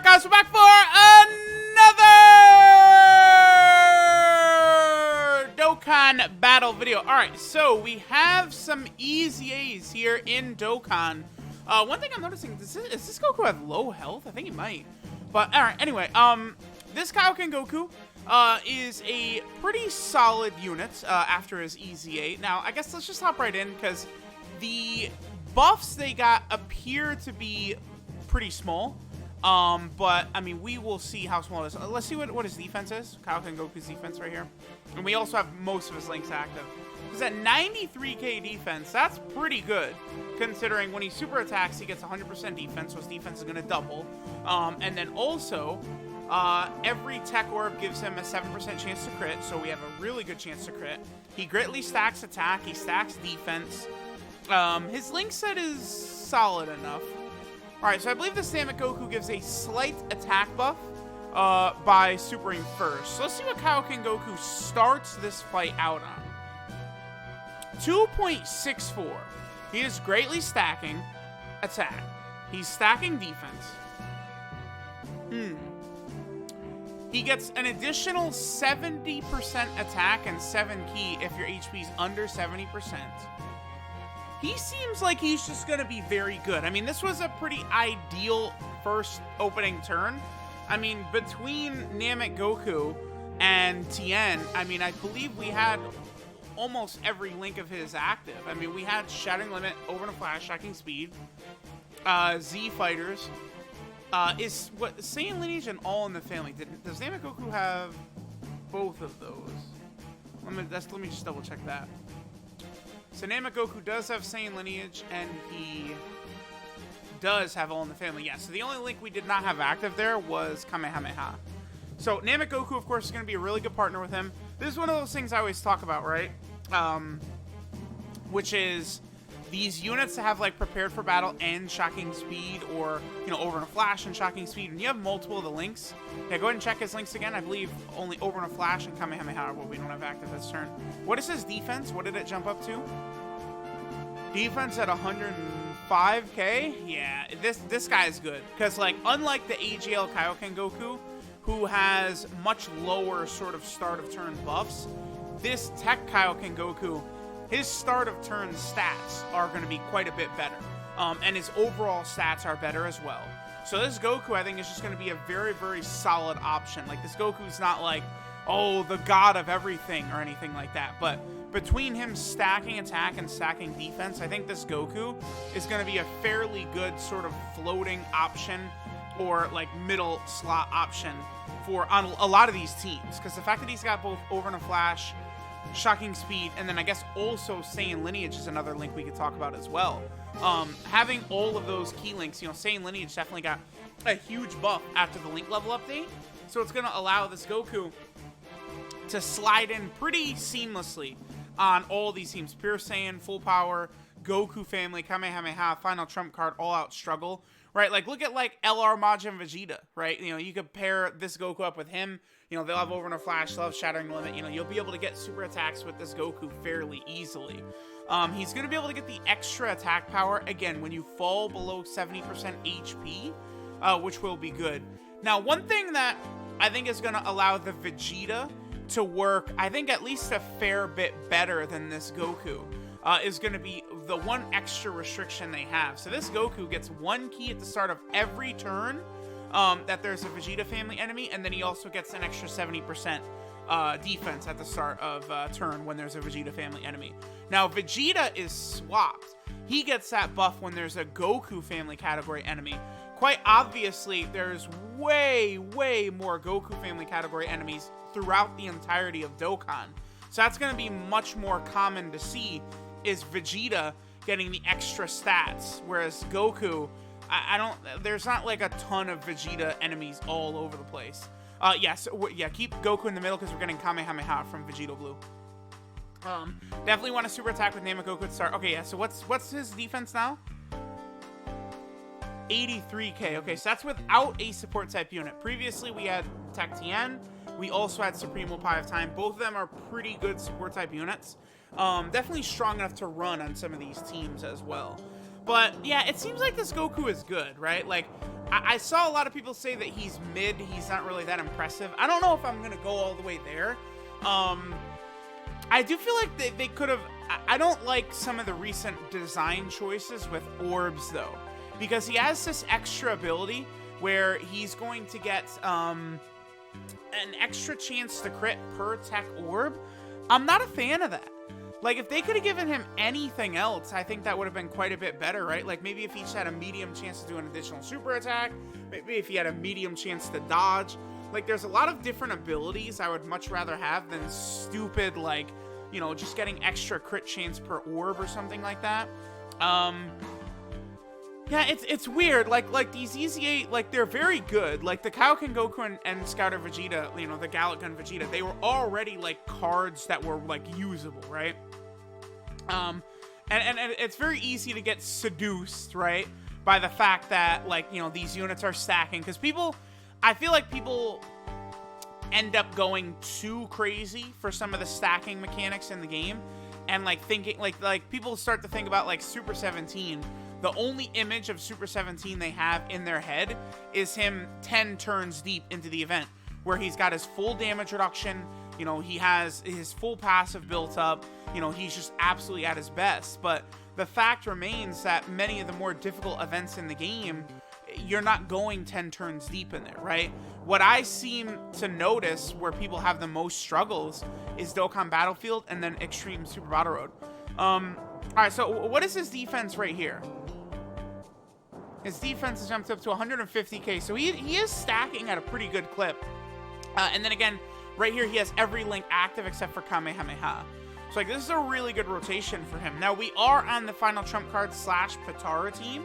Alright guys, we're back for another Dokkan battle video. Alright, so we have some EZAs here in Dokkan. One thing I'm noticing, does this Goku have low health? I think he might. But alright, anyway, this Kaioken Goku is a pretty solid unit after his EZA. Now, I guess let's just hop right in, because the buffs they got appear to be pretty small. But, I mean, we will see how small it is. Let's see what his defense is. Kaioken Goku's defense right here. And we also have most of his links active. Because at 93k defense, that's pretty good. Considering when he super attacks, he gets 100% defense, so his defense is going to double. And then also, every tech orb gives him a 7% chance to crit, so we have a really good chance to crit. He greatly stacks attack, he stacks defense. His link set is solid enough. Alright, so I believe the Dynamic Goku gives a slight attack buff by supering first. So let's see what Kaioken Goku starts this fight out on. 2.64. He is greatly stacking attack. He's stacking defense. He gets an additional 70% attack and 7 ki if your HP is under 70%. He seems like he's just going to be very good. I mean, this was a pretty ideal first opening turn. I mean, between Namek Goku and Tien, I mean, I believe we had almost every link of his active. I mean, we had Shattering Limit, Over the Flash, Shocking Speed, Z Fighters. Is what Saiyan Lineage and All in the Family. Does Namek Goku have both of those? Let me just double check that. So Namek Goku does have Saiyan Lineage, and he does have All in the Family. Yeah, so the only link we did not have active there was Kamehameha. So Namek Goku, of course, is going to be a really good partner with him. This is one of those things I always talk about, right? Which is these units that have, like, Prepared for Battle and Shocking Speed, or, you know, Over in a Flash and Shocking Speed, and you have multiple of the links. Yeah, go ahead and check his links again. I believe only Over in a Flash and Kamehameha are what we don't have active this turn. What is his defense? What did it jump up to? Defense at 105k? Yeah, this guy is good. Because, like, unlike the EZA Kaioken Goku, who has much lower sort of start of turn buffs, this TEQ Kaioken Goku, his start of turn stats are going to be quite a bit better. And his overall stats are better as well. So this Goku, I think, is just going to be a very, very solid option. Like, this Goku's not like, oh, the god of everything or anything like that. But between him stacking attack and stacking defense, I think this Goku is going to be a fairly good sort of floating option, or like middle slot option for on a lot of these teams. Because the fact that he's got both Over in a Flash, Shocking Speed, and then I guess also Saiyan Lineage is another link we could talk about as well. Having all of those key links, you know, Saiyan Lineage definitely got a huge buff after the link level update. So it's going to allow this Goku to slide in pretty seamlessly on all these teams. Pure Saiyan, Full Power, Goku Family, Kamehameha, Final Trump Card, All Out Struggle. Right, like, look at, like, LR Majin Vegeta, right? You know, you could pair this Goku up with him. You know, they'll have Over in a Flash, they'll have Shattering Limit. You know, you'll be able to get super attacks with this Goku fairly easily. He's going to be able to get the extra attack power, again, when you fall below 70% HP, which will be good. Now, one thing that I think is going to allow the Vegeta to work, I think, at least a fair bit better than this Goku, is going to be the one extra restriction they have. So this Goku gets 1 ki at the start of every turn that there's a Vegeta family enemy, and then he also gets an extra 70% defense at the start of turn when there's a Vegeta family enemy. Now, Vegeta is swapped. He gets that buff when there's a Goku family category enemy. Quite obviously, there's way, way more Goku family category enemies throughout the entirety of Dokkan. So that's going to be much more common to see, is Vegeta getting the extra stats, whereas Goku, there's not like a ton of Vegeta enemies all over the place. Yeah, keep Goku in the middle because we're getting Kamehameha from Vegeta Blue. Definitely want to super attack with Namek Goku at start. Okay, yeah, so what's his defense now? 83k. Okay, so that's without a support type unit. Previously, we had TEQ Tien. We also had Supremo Pie of Time. Both of them are pretty good support type units. Definitely strong enough to run on some of these teams as well. But yeah, it seems like this Goku is good, right? Like, I saw a lot of people say that he's mid, he's not really that impressive. I don't know if I'm gonna go all the way there. I do feel like they could have. I don't like some of the recent design choices with orbs though, because he has this extra ability where he's going to get an extra chance to crit per tech orb. I'm not a fan of that. Like, if they could have given him anything else, I think that would have been quite a bit better, right? Like, maybe if each had a medium chance to do an additional super attack, maybe if he had a medium chance to dodge. Like, there's a lot of different abilities I would much rather have than stupid, like, you know, just getting extra crit chance per orb or something like that. Yeah, it's weird. Like these EZA, like, they're very good. Like, the Kaioken Goku and Scouter Vegeta, you know, the Gallic Gun Vegeta, they were already, like, cards that were, like, usable, right? And it's very easy to get seduced, right, by the fact that, like, you know, these units are stacking. Because I feel like people end up going too crazy for some of the stacking mechanics in the game. And, like, thinking, like people start to think about, like, Super 17. The only image of Super 17 they have in their head is him 10 turns deep into the event, where he's got his full damage reduction, you know, he has his full passive built up, you know, he's just absolutely at his best. But the fact remains that many of the more difficult events in the game, you're not going 10 turns deep in there, right? What I seem to notice where people have the most struggles is Dokkan Battlefield and then Extreme Super Battle Road. Alright, so what is his defense right here? His defense has jumped up to 150k, so he is stacking at a pretty good clip. And then again, right here he has every link active except for Kamehameha. So, like, this is a really good rotation for him. Now, we are on the Final Trump Card / Patara team,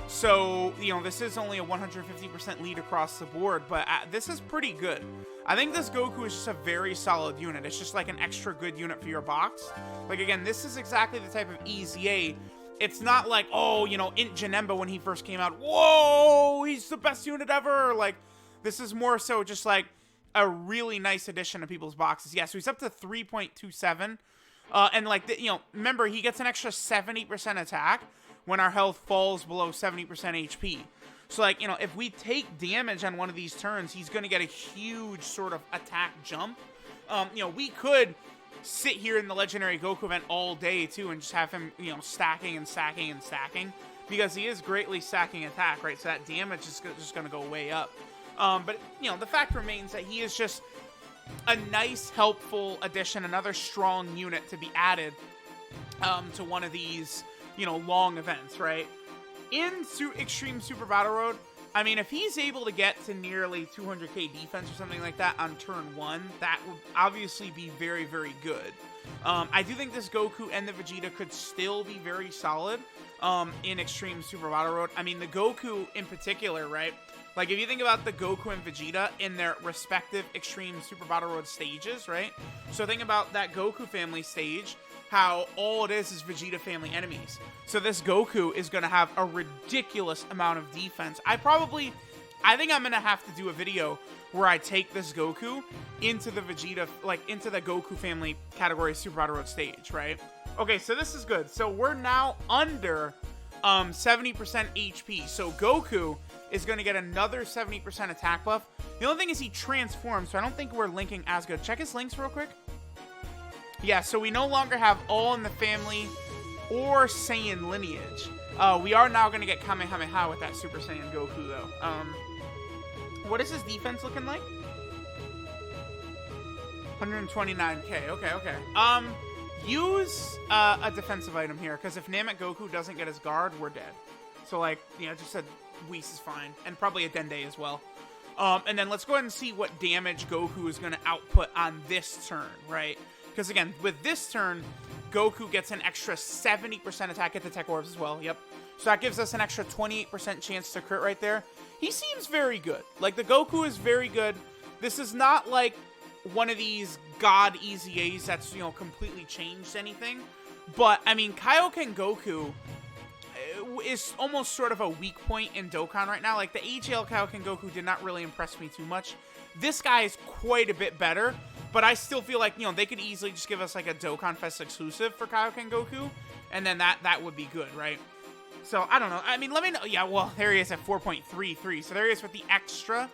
so, you know, this is only a 150% lead across the board, but this is pretty good. I think this Goku is just a very solid unit. It's just like an extra good unit for your box. Like, again, this is exactly the type of EZA. It's not like, oh, you know, Int Janemba when he first came out, whoa, he's the best unit ever. Like, this is more so just like a really nice addition to people's boxes. Yeah, so he's up to 3.27. And, like, you know, remember, he gets an extra 70% attack when our health falls below 70% HP. So, like, you know, if we take damage on one of these turns, he's going to get a huge sort of attack jump. You know, we could sit here in the Legendary Goku event all day, too, and just have him, you know, stacking and stacking and stacking, because he is greatly stacking attack, right? So that damage is just going to go way up. But, you know, the fact remains that he is just a nice, helpful addition, another strong unit to be added to one of these, you know, long events, right? In Extreme Super Battle Road, I mean, if he's able to get to nearly 200k defense or something like that on turn 1, that would obviously be very, very good. I do think this Goku and the Vegeta could still be very solid in Extreme Super Battle Road. I mean, the Goku in particular, right? Like, if you think about the Goku and Vegeta in their respective Extreme Super Battle Road stages, right? So think about that Goku family stage, how all it is Vegeta family enemies. So this Goku is going to have a ridiculous amount of defense. I think I'm going to have to do a video where I take this Goku into the Vegeta, like, into the Goku family category Super Battle Road stage, right? Okay, so this is good. So we're now under 70% HP. So Goku is going to get another 70% attack buff. The only thing is he transforms, so I don't think we're linking as good. Check his links real quick. Yeah, so we no longer have All in the Family or Saiyan lineage. We are now going to get Kamehameha with that Super Saiyan Goku, though. What is his defense looking like? 129k. Okay. Use a defensive item here, because if Namek Goku doesn't get his guard, we're dead. So, like, you know, just a Whis is fine. And probably a Dende as well. And then let's go ahead and see what damage Goku is going to output on this turn, right? Because, again, with this turn, Goku gets an extra 70% attack at the Tech Orbs as well. Yep. So that gives us an extra 28% chance to crit right there. He seems very good. Like, the Goku is very good. This is not, like, one of these god EZAs that's, you know, completely changed anything. But, I mean, Kaioken Goku is almost sort of a weak point in Dokkan right now. Like, the AGL Kaioken Goku did not really impress me too much. This guy is quite a bit better. But I still feel like, you know, they could easily just give us, like, a Dokkan Fest exclusive for Kaioken Goku. And then that would be good, right? So, I don't know. I mean, let me know. Yeah, well, there he is at 4.33. So, there he is with the extra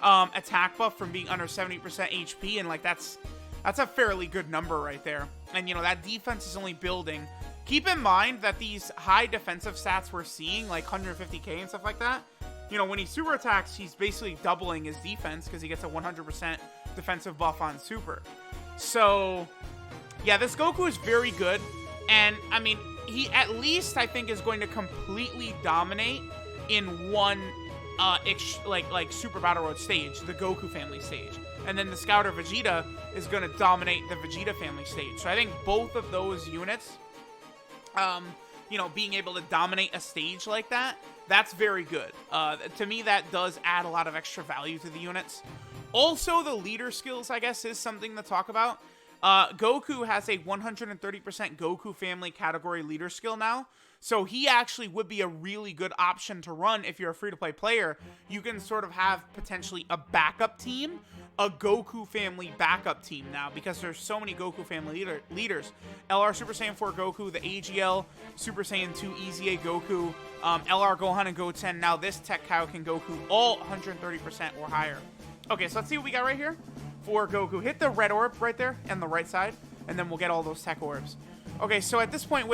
attack buff from being under 70% HP. And, like, that's a fairly good number right there. And, you know, that defense is only building. Keep in mind that these high defensive stats we're seeing, like 150k and stuff like that, you know, when he super attacks, he's basically doubling his defense because he gets a 100% defensive buff on super. So, yeah, this Goku is very good. And, I mean, he at least, I think, is going to completely dominate in one, like Super Battle Road stage, the Goku family stage. And then the Scouter Vegeta is going to dominate the Vegeta family stage. So I think both of those units, you know, being able to dominate a stage like that, that's very good. To me, that does add a lot of extra value to the units. Also, the leader skills, I guess, is something to talk about. Goku has a 130% Goku family category leader skill now. So he actually would be a really good option to run if you're a free-to-play player. You can sort of have potentially a backup team, a Goku family backup team now, because there's so many Goku family leaders. LR Super Saiyan 4 Goku, the AGL Super Saiyan 2 EZA Goku, LR Gohan and Goten, now this TEQ Kaioken Goku, all 130% or higher. Okay, so let's see what we got right here for Goku. Hit the red orb right there on the right side, and then we'll get all those tech orbs. Okay, so at this point,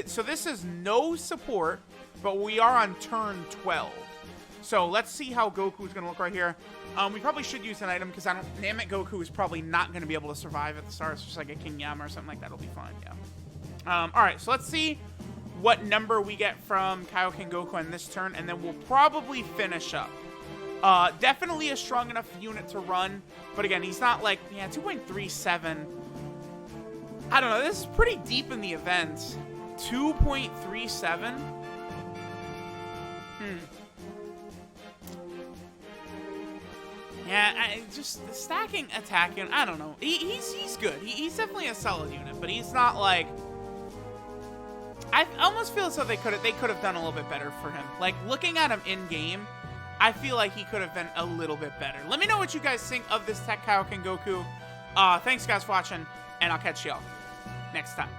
so this is no support, but we are on turn 12. So let's see how Goku is going to look right here. We probably should use an item because Namek Goku is probably not going to be able to survive at the start. It's just like a King Yama or something like that. It'll be fine, yeah. All right, so let's see what number we get from Kaioken Goku on this turn, and then we'll probably finish up. Definitely a strong enough unit to run, but again, he's not like, yeah, 2.37. I don't know, this is pretty deep in the event. 2.37? Yeah, just stacking, attacking, I don't know. He's good. He's definitely a solid unit, but he's not like... I almost feel as though they could have done a little bit better for him. Like, looking at him in-game, I feel like he could have been a little bit better. Let me know what you guys think of this TEQ Kaioken Goku. Thanks, guys, for watching, and I'll catch y'all next time.